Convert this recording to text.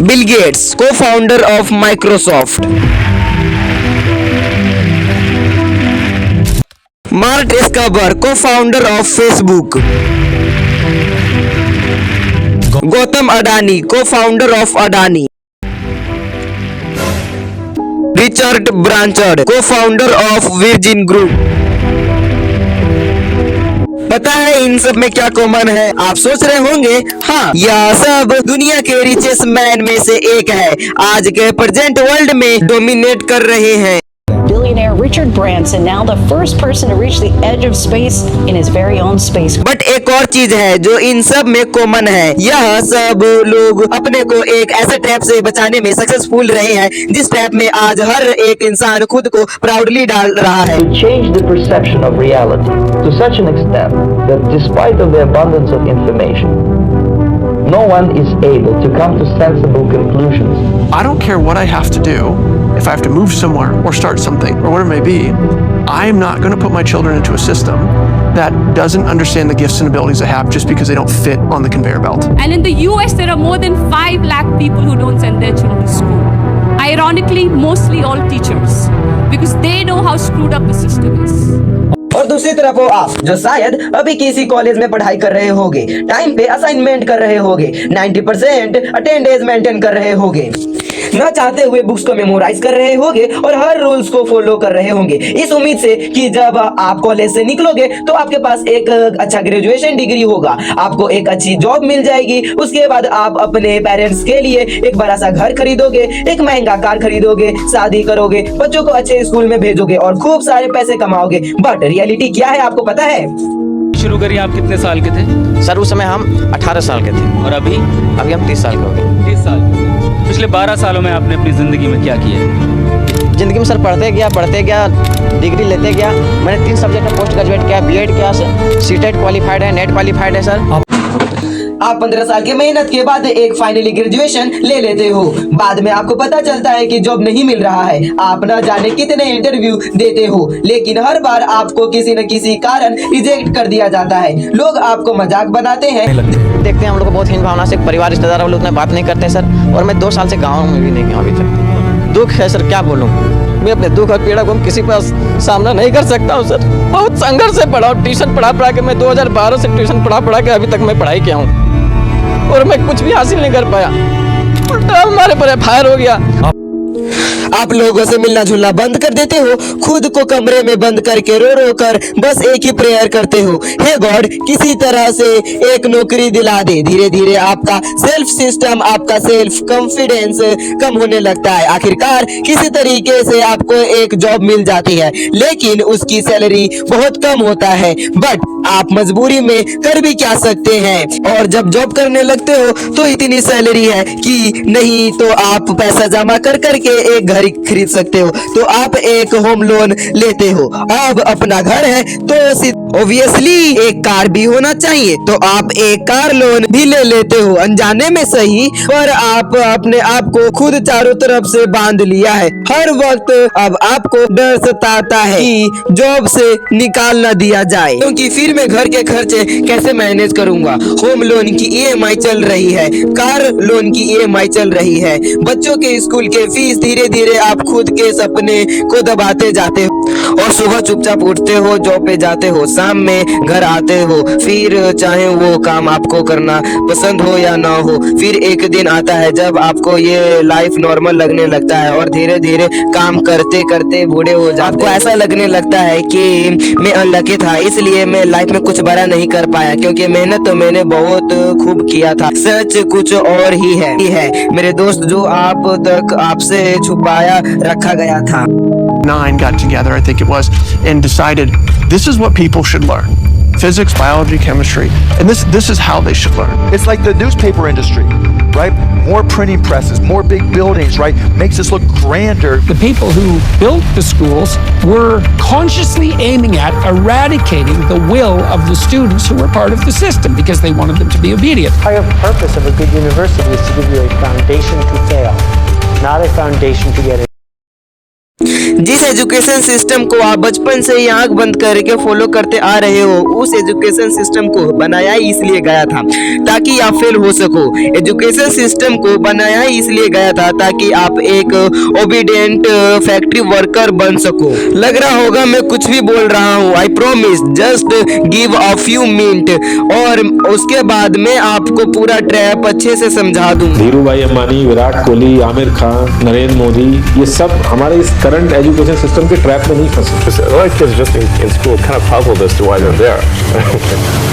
Bill Gates, co-founder of Microsoft. Mark Zuckerberg, co-founder of Facebook. Gautam Adani, co-founder of Adani. Richard Branson, co-founder of Virgin Group. पता है इन सब में क्या common है? आप सोच रहे होंगे हाँ यह सब दुनिया के रिचेस्ट मैन में से एक है, आज के प्रेजेंट वर्ल्ड में डोमिनेट कर रहे हैं। Billionaire Richard Branson, now the first person to reach the edge of space in his very own space. But एक और चीज है जो इन सब में कॉमन है, यह सब लोग अपने को एक ऐसे ट्रैप से बचाने में सक्सेसफुल रहे हैं जिस ट्रैप में आज हर एक इंसान खुद को प्राउडली डाल रहा है। To change the perception of reality to such an extent that despite of the abundance of information, no one is able to come to sensible conclusions. I don't care what I have to do. If I have to move somewhere or start something or whatever it may be, I'm not going to put my children into a system that doesn't understand the gifts and abilities they have just because they don't fit on the conveyor belt. And in the US, there are more than 5 lakh people who don't send their children to school. Ironically, mostly all teachers, because they know how screwed up the system is. और दूसरी तरफ हो आप जो शायद अभी किसी college में पढ़ाई कर रहे होगे, टाइम पे असाइनमेंट कर रहे होगे, 90% अटेंडेंस मेंटेन कर रहे होगे, न चाहते हुए बुक्स को मेमोराइज कर रहे होंगे और हर रूल्स को फॉलो कर रहे होंगे इस उम्मीद से कि जब आप कॉलेज से निकलोगे तो आपके पास एक अच्छा ग्रेजुएशन डिग्री होगा, आपको एक अच्छी जॉब मिल जाएगी, उसके बाद आप अपने पेरेंट्स के लिए एक बड़ा सा घर खरीदोगे, एक महंगा कार खरीदोगे, शादी करोगे, बच्चों को अच्छे स्कूल में भेजोगे और खूब सारे पैसे कमाओगे। बट रियलिटी क्या है आपको पता है? शुरू करिए, आप कितने साल के थे? सर उस समय हम 18 साल के थे। और अभी हम 30 साल के हो गए। 30 साल। पिछले 12 सालों में आपने अपनी ज़िंदगी में क्या किया है? ज़िंदगी में सर पढ़ते गया, डिग्री लेते गया। मैंने 3 सब्जेक्ट में पोस्ट ग्रेजुएट किया, बीएड किया, सीटेट क्वालिफाइड है, नेट क्वालिफाइड है सर। आप 15 साल की मेहनत के बाद एक फाइनली ग्रेजुएशन ले लेते हो, बाद में आपको पता चलता है कि जॉब नहीं मिल रहा है, आप न जाने कितने इंटरव्यू देते हो, लेकिन हर बार आपको किसी न किसी कारण रिजेक्ट कर दिया जाता है। लोग आपको मजाक बनाते हैं, देखते हैं हम लोग को बहुत हीन भावना से, परिवार रिश्तेदार हम लोग उतना बात नहीं करते सर। और मैं 2 साल से गाँव में भी नहीं गया अभी तक। दुख है सर, क्या बोलूँ, मैं अपने दुख और पीड़ा को किसी पर सामना नहीं कर सकता हूँ सर। बहुत संघर्ष से पढ़ा हूँ, ट्यूशन पढ़ा के मैं 2012 से ट्यूशन पढ़ा के अभी तक मैं पढ़ाई किया हूँ और मैं कुछ भी हासिल नहीं कर पाया, उल्टा हमारे पर एफआईआर हो गया। आप लोगों से मिलना जुलना बंद कर देते हो, खुद को कमरे में बंद करके रो रो कर बस एक ही प्रेयर करते हो, हे गॉड किसी तरह से एक नौकरी दिला दे। धीरे धीरे आपका सेल्फ सिस्टम, आपका सेल्फ कॉन्फिडेंस कम होने लगता है। आखिरकार किसी तरीके से आपको एक जॉब मिल जाती है, लेकिन उसकी सैलरी बहुत कम होता है, बट आप मजबूरी में कर भी क्या सकते हैं। और जब जॉब करने लगते हो तो इतनी सैलरी है कि नहीं तो आप पैसा जमा कर करके एक घर खरीद सकते हो, तो आप एक होम लोन लेते हो। अब अपना घर है तो ऑब्वियसली एक कार भी होना चाहिए, तो आप एक कार लोन भी ले लेते हो, अनजाने में सही, पर आप अपने आप को खुद चारों तरफ से बांध लिया है। हर वक्त अब आपको डर सताता है कि जॉब से निकाल ना दिया जाए, क्योंकि फिर मैं घर के खर्चे कैसे मैनेज करूंगा। होम लोन की ईएमआई चल रही है, कार लोन की ईएमआई चल रही है, बच्चों के स्कूल के फीस, धीरे धीरे आप खुद के सपने को दबाते जाते हो और सुबह चुपचाप उठते हो, जॉब पे जाते हो, शाम में घर आते हो, फिर चाहे वो काम आपको करना पसंद हो या ना हो, फिर एक दिन आता है जब आपको ये लाइफ नॉर्मल लगने लगता है और धीरे धीरे काम करते करते बूढ़े हो जाते। आपको ऐसा लगने लगता है कि मैं अनलकी था, इसलिए मैं लाइफ में कुछ बड़ा नहीं कर पाया, क्योंकि मेहनत तो मैंने बहुत खूब किया था। सच कुछ और ही है मेरे दोस्त, जो आप तक आपसे छुपाया रखा गया था। 9 got together, I think it was, and decided this is what people should learn. Physics, biology, chemistry, and this is how they should learn. It's like the newspaper industry, right? More printing presses, more big buildings, right? Makes us look grander. The people who built the schools were consciously aiming at eradicating the will of the students who were part of the system because they wanted them to be obedient. The entire purpose of a good university is to give you a foundation to fail, not a foundation to get it. जिस education system को आप बचपन से ही आंख बंद करके follow करते आ रहे हो, उस एजुकेशन सिस्टम को बनाया ही इसलिए गया था ताकि आप फेल हो सको। एजुकेशन सिस्टम को बनाया ही इसलिए गया था ताकि आप एक ओबीडिएंट फैक्ट्री वर्कर बन सको। लग रहा होगा मैं कुछ भी बोल रहा हूँ। I promise, just give a few minute और उसके बाद मैं आपको पूरा ट्रैप अच्छे से समझा दूँ। धीरू भाई अंबानी, विराट कोहली, आमिर खान, नरेंद्र मोदी, ये सब हमारे इस करंट एजुकेशन सिस्टम के ट्रैप में नहीं फंसे। A lot of kids just in school kind of puzzled as to why they're there.